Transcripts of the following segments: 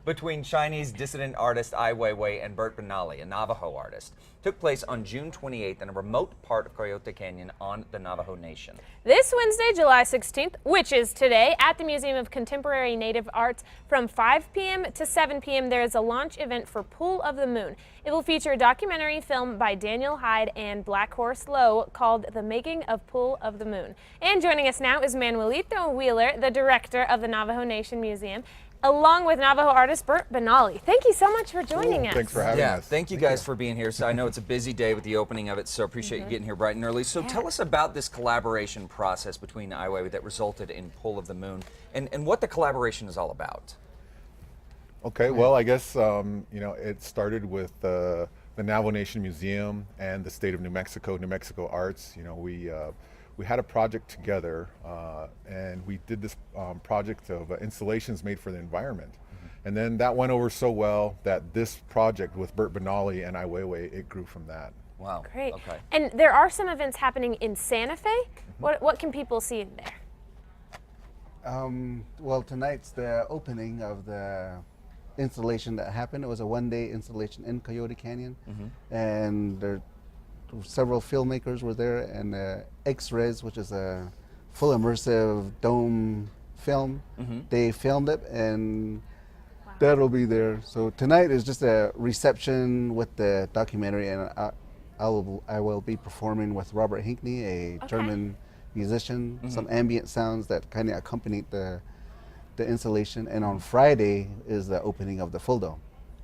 between Chinese dissident artist Ai Weiwei and Bert Benali, a Navajo artist, took place on June 28th in a remote part of Coyote Canyon on the Navajo Nation. This Wednesday, July 16th, which is today, at the Museum of Contemporary Native Arts from 5 p.m. to 7 p.m. there is a launch event for Pool of the Moon. It will feature a documentary film by Daniel Hyde and Black Horse Lowe called The Making of Pool of the Moon. And joining us now is Manuelito Wheeler, the director of the Navajo Nation Museum, along with Navajo artist Bert Benali. Thank you so much for joining us. Thanks for having us. Thank you guys for being here. So I know it's a busy day with the opening of it, so appreciate you getting here bright and early. So tell us about this collaboration process between Ai Weiwei that resulted in Pool of the Moon and what the collaboration is all about. Okay, well, I guess, you know, it started with the Navajo Nation Museum and the state of New Mexico Arts. You know, we had a project together and we did this project of installations made for the environment. And then that went over so well that this project with Bert Benali and Ai Weiwei, it grew from that. Wow. Great. Okay. And there are some events happening in Santa Fe. What can people see there? Well, tonight's the opening of the installation that happened. It was a one-day installation in Coyote Canyon, and there several filmmakers were there, and X-Res, which is a full immersive dome film, they filmed it, and that'll be there. So tonight is just a reception with the documentary, and I will be performing with Robert Hinkney, a German musician, some ambient sounds that kind of accompanied the installation. And on Friday is the opening of the full dome.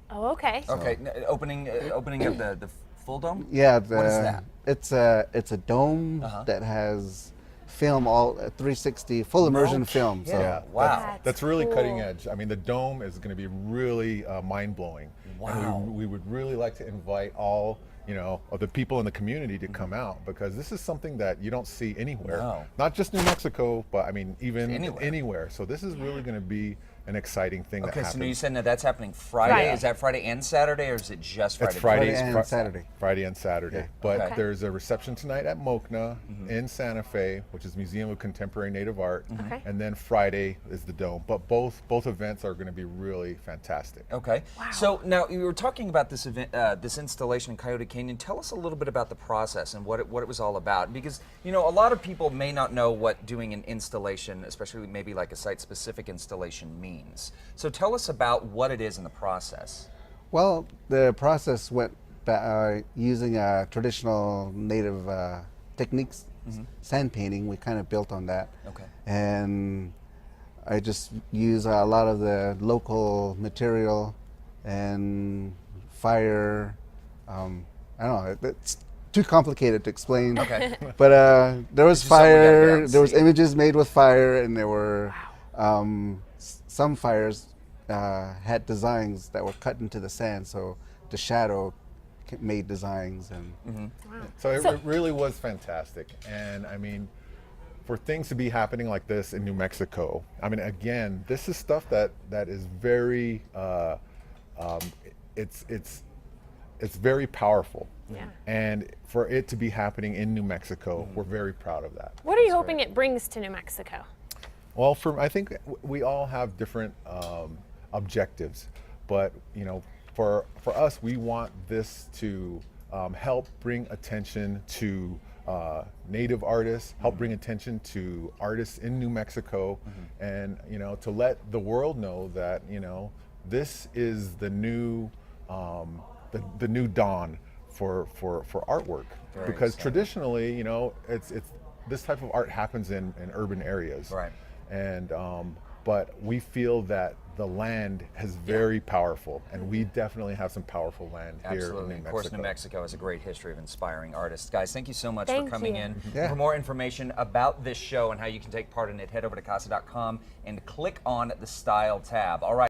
Oh, okay. Okay, opening of the full dome? Yeah, what is that? It's a dome that has film, all 360 full immersion film. So Yeah, Wow. that's really cool. cutting edge. I mean, the dome is going to be really mind-blowing. Wow. And we would really like to invite all, you know, of the people in the community to come out, because this is something that you don't see anywhere. No. Not just New Mexico, but I mean, even Anywhere. anywhere. So this is really going to be an exciting thing that Okay, happens. so now you said that that's happening Friday. Friday. Is that Friday and Saturday, or is it just Friday? It's Friday and Fri- Saturday. Friday and Saturday. Yeah. But Okay. there's a reception tonight at Mokna in Santa Fe, which is Museum of Contemporary Native Art. Okay. And then Friday is the Dome. But both events are going to be really fantastic. Okay. So now you were talking about this event, this installation in Coyote Canyon. Tell us a little bit about the process and what it was all about, because you know a lot of people may not know what doing an installation, especially maybe like a site-specific installation, means. So tell us about what it is in the process. Well, the process went using traditional native techniques, sand painting. We kind of built on that. Okay. And I just use a lot of the local material and fire. I don't know, it's too complicated to explain. Okay. But there was It's just something we gotta get out fire, and there was see. images made with fire, and there were some fires had designs that were cut into the sand, so the shadow made designs. And So it really was fantastic. And I mean, for things to be happening like this in New Mexico, I mean, again, this is stuff that is very, it's very powerful. Yeah. And for it to be happening in New Mexico, we're very proud of that. What are you hoping it brings to New Mexico? Well, I think we all have different objectives, but you know, for us, we want this to help bring attention to Native artists, help bring attention to artists in New Mexico, and you know, to let the world know that you know this is the new the new dawn for artwork. Very Because exciting. traditionally, you know, it's this type of art happens in urban areas. Right. And but we feel that the land is very powerful, and we definitely have some powerful land here in Absolutely. New Of Mexico. course, New Mexico has a great history of inspiring artists. Guys, thank you so much Thank for coming you. in. Yeah. For more information about this show and how you can take part in it, head over to casa.com and click on the Style tab. All right.